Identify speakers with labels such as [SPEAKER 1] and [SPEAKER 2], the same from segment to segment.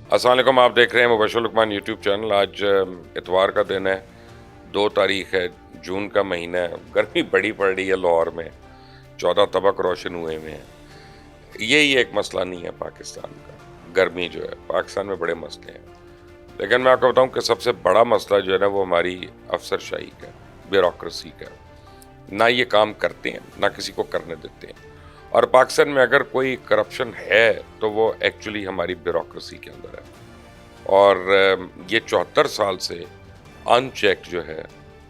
[SPEAKER 1] अस्सलाम वालेकुम। आप देख रहे हैं मुबशर लुकमान यूट्यूब चैनल। आज इतवार का दिन है, 2 तारीख है, जून का महीना है। गर्मी बड़ी पड़ रही है लाहौर में, 14 तबक रोशन हुए हुए हैं। यही एक मसला नहीं है पाकिस्तान का, गर्मी जो है। पाकिस्तान में बड़े मसले हैं, लेकिन मैं आपको बताऊं कि सबसे बड़ा मसला जो है ना वो हमारी अफसरशाही का, ब्यूरोक्रेसी का। ना ये काम करते हैं, ना किसी को करने देते हैं। और पाकिस्तान में अगर कोई करप्शन है तो वो एक्चुअली हमारी ब्यूरोक्रेसी के अंदर है। और ये 74 साल से अनचेक जो है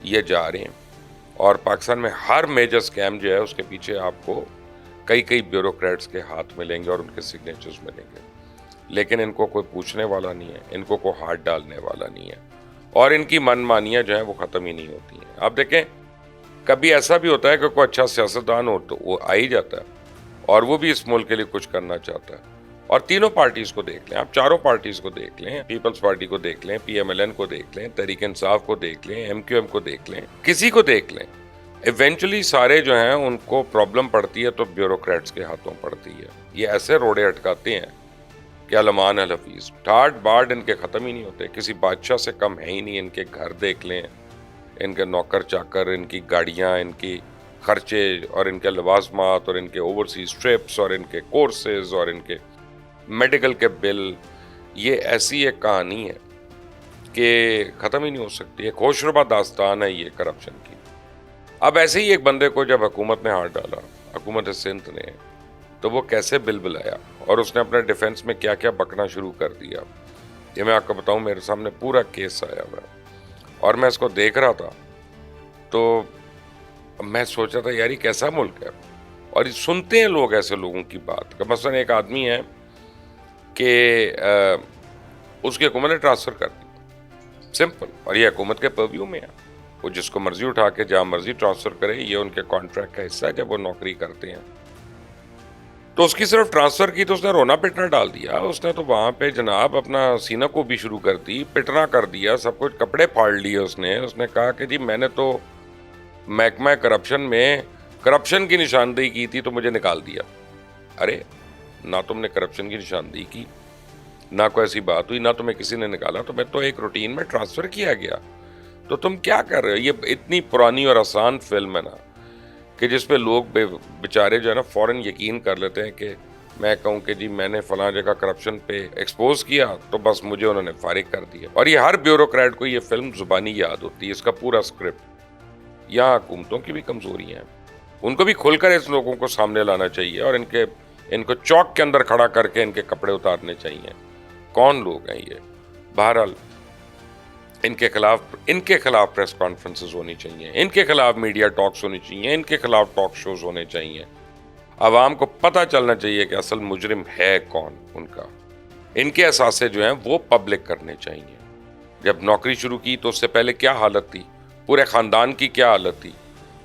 [SPEAKER 1] ये जा रहे हैं। और पाकिस्तान में हर मेजर स्कैम जो है उसके पीछे आपको कई कई ब्यूरोक्रेट्स के हाथ मिलेंगे और उनके सिग्नेचर्स मिलेंगे, लेकिन इनको कोई पूछने वाला नहीं है, इनको कोई हाथ डालने वाला नहीं है, और इनकी मनमानियाँ जो है वो ख़त्म ही नहीं होती हैं। आप देखें, कभी ऐसा भी होता है कि कोई अच्छा सियासतदान हो तो वो आ ही जाता है और वो भी इस मुल्क के लिए कुछ करना चाहता है। और तीनों पार्टीज को देख लें, आप चारों पार्टीज को देख लें, पीपल्स पार्टी को देख लें, PMLN को देख लें, तहरीक इंसाफ को देख लें, MQM को देख लें, किसी को देख लें, इवेंचुअली सारे जो हैं उनको प्रॉब्लम पड़ती है तो ब्यूरोक्रेट्स के हाथों पड़ती है। ये ऐसे रोड़े अटकाते हैं कि अलमान अल हफीज, ठाट बाट इनके ख़त्म ही नहीं होते। किसी बादशाह से कम है ही नहीं। इनके घर देख लें, इनके नौकर चाकर, इनकी गाड़ियाँ, इनकी खर्चे, और इनके लवाजमात, और इनके ओवरसीज ट्रिप्स, और इनके कोर्सेज, और इनके मेडिकल के बिल। ये ऐसी एक कहानी है कि ख़त्म ही नहीं हो सकती। एक होशरुबा दास्तान है ये करप्शन की। अब ऐसे ही एक बंदे को जब हुकूमत ने हाथ डाला, हुकूमत सिंध ने, तो वो कैसे बिल बुलाया और उसने अपने डिफेंस में क्या क्या बकना शुरू कर दिया, ये मैं आपको बताऊं। मेरे सामने पूरा केस आया हुआ है और मैं इसको देख रहा था तो मैं सोच रहा था यार ये कैसा मुल्क है। और ये सुनते हैं लोग ऐसे लोगों की बात का। मसलन एक आदमी है कि उसकी हुकूमत ने ट्रांसफ़र कर दी, सिंपल, और ये हुकूमत के पर्व्यू में है। वो जिसको मर्जी उठा के जहाँ मर्जी ट्रांसफ़र करे, ये उनके कॉन्ट्रैक्ट का हिस्सा है जब वो नौकरी करते हैं। तो उसकी सिर्फ ट्रांसफ़र की तो उसने रोना पिटना डाल दिया। उसने तो वहाँ पे जनाब अपना सीना को भी शुरू कर दी, पिटना कर दिया, सब कुछ, कपड़े फाड़ लिए उसने कहा कि जी मैंने तो महकमा करप्शन में करप्शन की निशानदेही की थी तो मुझे निकाल दिया। अरे ना तुमने करप्शन की निशानदेही की, ना कोई ऐसी बात हुई, ना तुम्हें किसी ने निकाला, तुम्हें तो एक रूटीन में ट्रांसफ़र किया गया। तो तुम क्या कर रहे हो? ये इतनी पुरानी और आसान फिल्म है ना कि जिस पे लोग बेचारे जो है ना फ़ौरन यकीन कर लेते हैं कि मैं कहूँ कि जी मैंने फ़लाँ जगह करप्शन पे एक्सपोज किया तो बस मुझे उन्होंने फारिग कर दिया। और ये हर ब्यूरोक्रेट को ये फिल्म ज़ुबानी याद होती है, इसका पूरा स्क्रिप्ट। यहाँ हुकूमतों की भी कमज़ोरियाँ हैं, उनको भी खुलकर इस लोगों को सामने लाना चाहिए और इनको चौक के अंदर खड़ा करके इनके कपड़े उतारने चाहिए। कौन लोग हैं ये? बहरहाल इनके खिलाफ प्रेस कॉन्फ्रेंसेस होनी चाहिए, इनके खिलाफ मीडिया टॉक्स होनी चाहिए, इनके खिलाफ टॉक शोज होने चाहिए। आवाम को पता चलना चाहिए कि असल मुजरिम है कौन उनका। इनके असासे जो हैं वो पब्लिक करने चाहिए। जब नौकरी शुरू की तो उससे पहले क्या हालत थी, पूरे ख़ानदान की क्या हालत थी,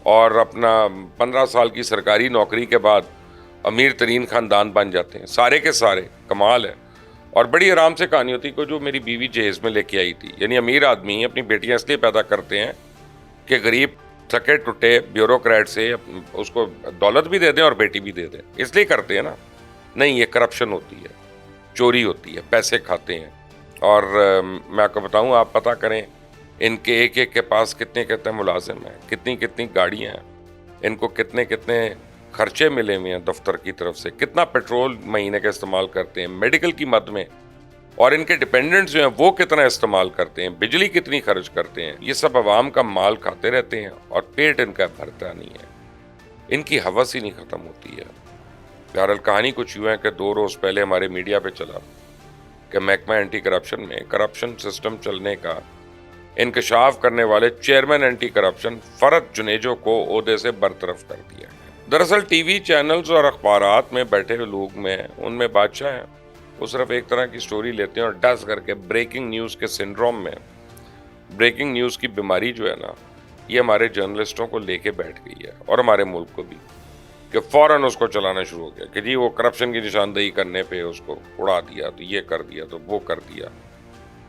[SPEAKER 1] और अपना 15 साल की सरकारी नौकरी के बाद अमीर तरीन ख़ानदान बन जाते हैं सारे के सारे। कमाल है। और बड़ी आराम से कहानी होती को जो मेरी बीवी जहेज़ में लेके आई थी। यानी अमीर आदमी अपनी बेटियां इसलिए पैदा करते हैं कि गरीब थके टुटे ब्यूरोक्रेट से उसको दौलत भी दे दें और बेटी भी दे दें, इसलिए करते हैं ना। नहीं, ये करप्शन होती है, चोरी होती है, पैसे खाते हैं। और मैं आपको बताऊं, आप पता करें इनके एक एक के पास कितने कितने मुलाजिम हैं, कितनी कितनी गाड़ियाँ हैं, इनको कितने कितने खर्चे मिले हुए हैं दफ्तर की तरफ से, कितना पेट्रोल महीने का इस्तेमाल करते हैं मेडिकल की मद में, और इनके डिपेंडेंट्स जो हैं वो कितना इस्तेमाल करते हैं, बिजली कितनी खर्च करते हैं। ये सब आवाम का माल खाते रहते हैं और पेट इनका भरता नहीं है, इनकी हवस ही नहीं ख़त्म होती है। बहरहाल कहानी कुछ यूँ है कि 2 रोज़ पहले हमारे मीडिया पे चला कि महकमा एंटी करप्शन में करप्शन सिस्टम चलने का इंकशाफ करने वाले चेयरमैन एंटी करप्शन फरत जुनेजो को ओहदे से बरतरफ कर दिया। दरअसल टीवी चैनल्स और अखबारात में बैठे हुए लोग में उनमें बादशाह हैं। वो सिर्फ एक तरह की स्टोरी लेते हैं और डस करके ब्रेकिंग न्यूज़ के सिंड्रोम में, ब्रेकिंग न्यूज़ की बीमारी जो है ना, ये हमारे जर्नलिस्टों को लेके बैठ गई है और हमारे मुल्क को भी, कि फ़ौरन उसको चलाना शुरू हो गया कि जी वो करप्शन की निशानदेही करने पे उसको उड़ा दिया, तो ये कर दिया, तो वो कर दिया।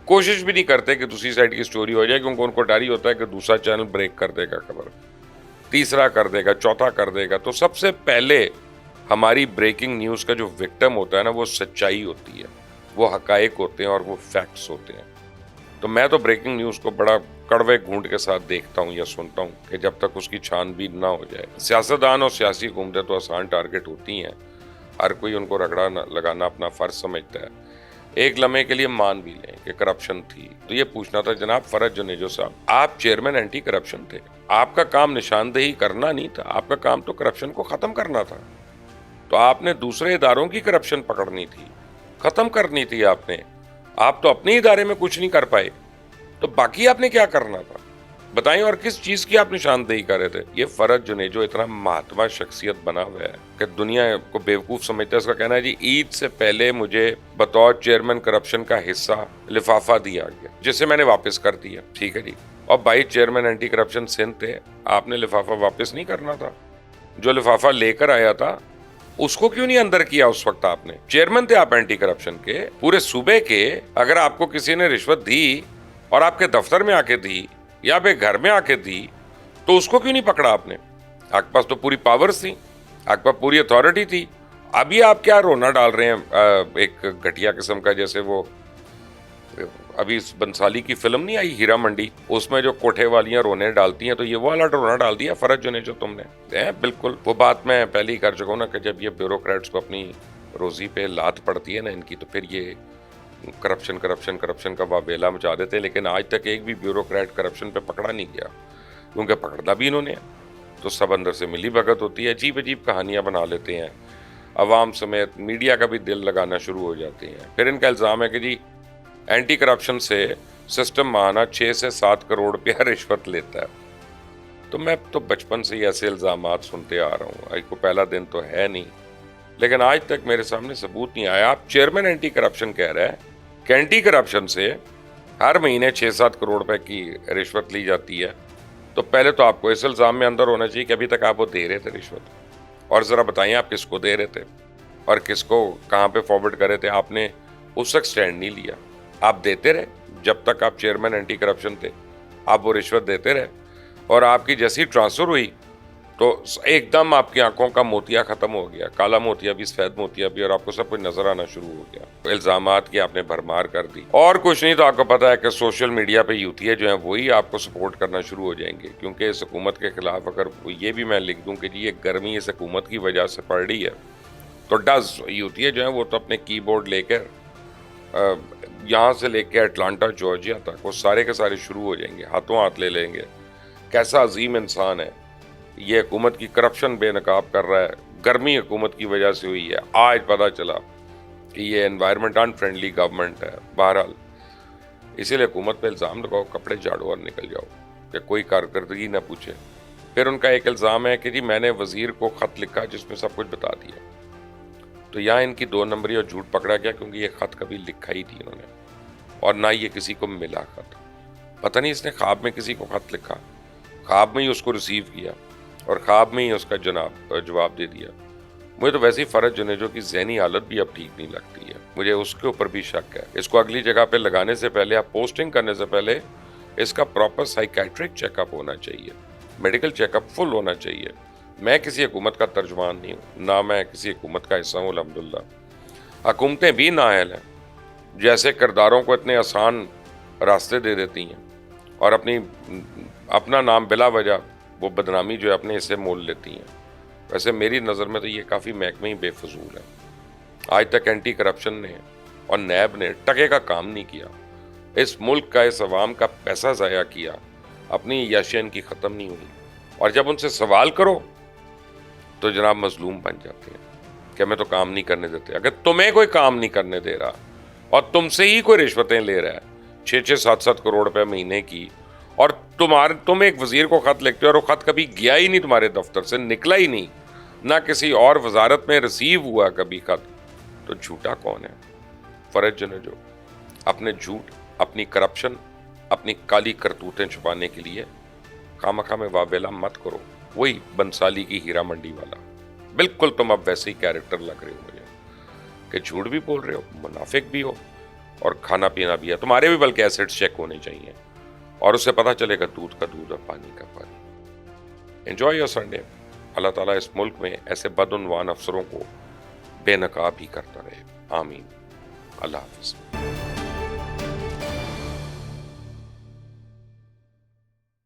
[SPEAKER 1] कोशिश भी नहीं करते कि दूसरी साइड की स्टोरी हो जाए, क्योंकि उनको डर ही होता है कि दूसरा चैनल ब्रेक कर देगा खबर, तीसरा कर देगा, चौथा कर देगा। तो सबसे पहले हमारी ब्रेकिंग न्यूज़ का जो विक्टिम होता है ना, वो सच्चाई होती है, وہ حقائق ہوتے ہیں اور وہ فیکٹس ہوتے ہیں. تو میں تو بریکنگ نیوز کو بڑا کڑوے گھونٹ کے ساتھ دیکھتا ہوں یا سنتا ہوں کہ جب تک اس کی چھان بین نہ ہو جائے. سیاستدان اور سیاسی حکومتیں تو آسان ٹارگٹ ہوتی ہیں, ہر کوئی ان کو رگڑا لگانا اپنا فرض سمجھتا ہے. ایک لمحے کے لیے مان بھی لیں کہ کرپشن تھی, تو یہ پوچھنا تھا جناب فرج جنیجو صاحب, آپ چیئرمین اینٹی کرپشن تھے, آپ کا کام نشاندہی کرنا نہیں تھا, آپ کا کام تو کرپشن کو ختم کرنا تھا. تو آپ نے دوسرے اداروں کی کرپشن پکڑنی تھی, ختم کرنی تھی آپ نے. آپ تو اپنے ادارے میں کچھ نہیں کر پائے, تو باقی آپ نے کیا کرنا تھا بتائیں, اور کس چیز کی آپ نشاندہی کر رہے تھے. یہ فرج جنیجو اتنا مہاتما شخصیت بنا ہوا ہے کہ دنیا کو بیوقوف سمجھتا ہے. اس کا کہنا ہے جی عید سے پہلے مجھے بطور چیئرمین کرپشن کا حصہ لفافہ دیا گیا جسے میں نے واپس کر دیا. ٹھیک ہے جی, اور بھائی چیئرمین اینٹی کرپشن سندھ تھے, آپ نے لفافہ واپس نہیں کرنا تھا؟ جو لفافہ لے کر آیا تھا اس کو کیوں نہیں اندر کیا اس وقت آپ نے؟ چیئرمین تھے آپ اینٹی کرپشن کے پورے صوبے کے. اگر آپ کو کسی نے رشوت دی اور آپ کے دفتر میں آ کے دی یا آپ کے گھر میں آ کے دی, تو اس کو کیوں نہیں پکڑا آپ نے؟ آپ کے پاس تو پوری پاورز تھی, آپ کے پاس پوری اتھارٹی تھی. ابھی آپ کیا رونا ڈال رہے ہیں ایک گھٹیا قسم کا, جیسے وہ ابھی بنسالی کی فلم نہیں آئی ہیرا منڈی, اس میں جو کوٹھے والیاں رونے ڈالتی ہیں, تو یہ وہ والا رونا ڈال دیا فرج جنیجو تم نے. بالکل وہ بات میں پہلے ہی کر چکا ہوں نا کہ جب یہ بیوروکریٹس کو اپنی روزی پہ لات پڑتی ہے نا ان کی, تو پھر یہ کرپشن کرپشن کرپشن کا واویلا مچا دیتے. لیکن آج تک ایک بھی بیوروکریٹ کرپشن پہ پکڑا نہیں گیا, کیونکہ پکڑنا بھی انہوں نے, تو سب اندر سے ملی بھگت ہوتی ہے, عجیب عجیب کہانیاں بنا لیتے ہیں, عوام سمیت میڈیا کا بھی دل لگانا شروع ہو جاتے ہیں. پھر ان کا الزام ہے کہ جی اینٹی کرپشن سے سسٹم ماہانہ 6 سے 7 کروڑ روپیہ رشوت لیتا ہے. تو میں تو بچپن سے ہی ایسے الزامات سنتے آ رہا ہوں, آج کو پہلا دن تو ہے نہیں, لیکن آج تک میرے سامنے ثبوت نہیں آیا. آپ چیئرمین اینٹی کرپشن کہہ رہے ہیں کہ اینٹی کرپشن سے ہر مہینے 6-7 کروڑ روپے کی رشوت لی جاتی ہے. تو پہلے تو آپ کو اس الزام میں اندر ہونا چاہیے کہ ابھی تک آپ وہ دے رہے تھے رشوت, اور ذرا بتائیں آپ کس کو دے رہے تھے اور کس کو کہاں پہ فارورڈ کر رہے تھے. آپ نے اس وقت سٹینڈ نہیں لیا, آپ دیتے رہے جب تک آپ چیئرمین اینٹی کرپشن تھے, آپ وہ رشوت دیتے رہے, اور آپ کی جیسی ٹرانسفر ہوئی تو ایک دم آپ کی آنکھوں کا موتیا ختم ہو گیا, کالا موتیا بھی سفید موتیا بھی, اور آپ کو سب کچھ نظر آنا شروع ہو گیا. الزامات کی آپ نے بھرمار کر دی, اور کچھ نہیں. تو آپ کو پتا ہے کہ سوشل میڈیا پہ یوتھیے جو ہیں وہی آپ کو سپورٹ کرنا شروع ہو جائیں گے, کیونکہ اس حکومت کے خلاف اگر یہ بھی میں لکھ دوں کہ جی یہ گرمی اس حکومت کی وجہ سے پڑ رہی ہے, تو ڈز یوتھیے جو ہیں وہ تو اپنے کی بورڈ لے کر یہاں سے لے کے اٹلانٹا جارجیا تک وہ سارے کے سارے شروع ہو جائیں گے, ہاتھوں ہاتھ لے لیں گے. کیسا عظیم انسان ہے یہ, حکومت کی کرپشن بے نقاب کر رہا ہے, گرمی حکومت کی وجہ سے ہوئی ہے. آج پتا چلا کہ یہ انوائرمنٹ ان فرینڈلی گورنمنٹ ہے. بہرحال اسی لیے حکومت پہ الزام لگاؤ, کپڑے جھاڑو اور نکل جاؤ کہ کوئی کارکردگی نہ پوچھے. پھر ان کا ایک الزام ہے کہ جی میں نے وزیر کو خط لکھا جس میں سب کچھ بتا دیا. تو یہاں ان کی 2 نمبری اور جھوٹ پکڑا گیا, کیونکہ یہ خط کبھی لکھا ہی نہیں انہوں نے, اور نہ یہ کسی کو ملا خط. پتہ نہیں اس نے خواب میں کسی کو خط لکھا, خواب میں ہی اس کو ریسیو کیا اور خواب میں ہی اس کا جواب دے دیا. مجھے تو ویسے ہی فرج جنیجو کی ذہنی حالت بھی اب ٹھیک نہیں لگتی ہے, مجھے اس کے اوپر بھی شک ہے. اس کو اگلی جگہ پہ لگانے سے پہلے, آپ پوسٹنگ کرنے سے پہلے اس کا پراپر سائیکیٹرک چیک اپ ہونا چاہیے, میڈیکل چیک اپ فل ہونا چاہیے. میں کسی حکومت کا ترجمان نہیں ہوں, نہ میں کسی حکومت کا حصہ ہوں الحمدللہ. حکومتیں بھی نااہل ہیں, جیسے کرداروں کو اتنے آسان راستے دے دیتی ہیں اور اپنا نام بلا وجہ وہ بدنامی جو ہے اپنے حصے مول لیتی ہیں. ویسے میری نظر میں تو یہ کافی محکمہ ہی بے فضول ہے. آج تک اینٹی کرپشن نے اور نیب نے ٹکے کا کام نہیں کیا. اس ملک کا, اس عوام کا پیسہ ضائع کیا, اپنی عیاشیاں ان کی ختم نہیں ہوئی, اور جب ان سے سوال کرو تو جناب مظلوم بن جاتے ہیں کہ ہمیں تو کام نہیں کرنے دیتے. اگر تمہیں کوئی کام نہیں کرنے دے رہا اور تم سے ہی کوئی رشوتیں لے رہا ہے 6-7 کروڑ روپے مہینے کی, اور تم ایک وزیر کو خط لکھتے ہو اور وہ خط کبھی گیا ہی نہیں تمہارے دفتر سے, نکلا ہی نہیں, نہ کسی اور وزارت میں ریسیو ہوا کبھی خط, تو جھوٹا کون ہے؟ فرج جنیجو. اپنے جھوٹ, اپنی کرپشن, اپنی کالی کرتوتیں چھپانے کے لیے خامخواہ میں واویلا مت کرو. وہی بنسالی کی ہیرا منڈی والا, بالکل تم اب ویسے ہی کیریکٹر لگ رہے ہو مجھے کہ جھوٹ بھی بول رہے ہو, منافق بھی ہو, اور کھانا پینا بھی ہے تمہارے بھی, بلکہ ایسٹس چیک ہونے چاہیے, اور اسے پتہ چلے گا دودھ کا دودھ اور پانی کا پانی. Enjoy your Sunday. اللہ تعالیٰ اس ملک میں ایسے بدعنوان افسروں کو بے نقاب ہی کرتا رہے. آمین. اللہ حافظ.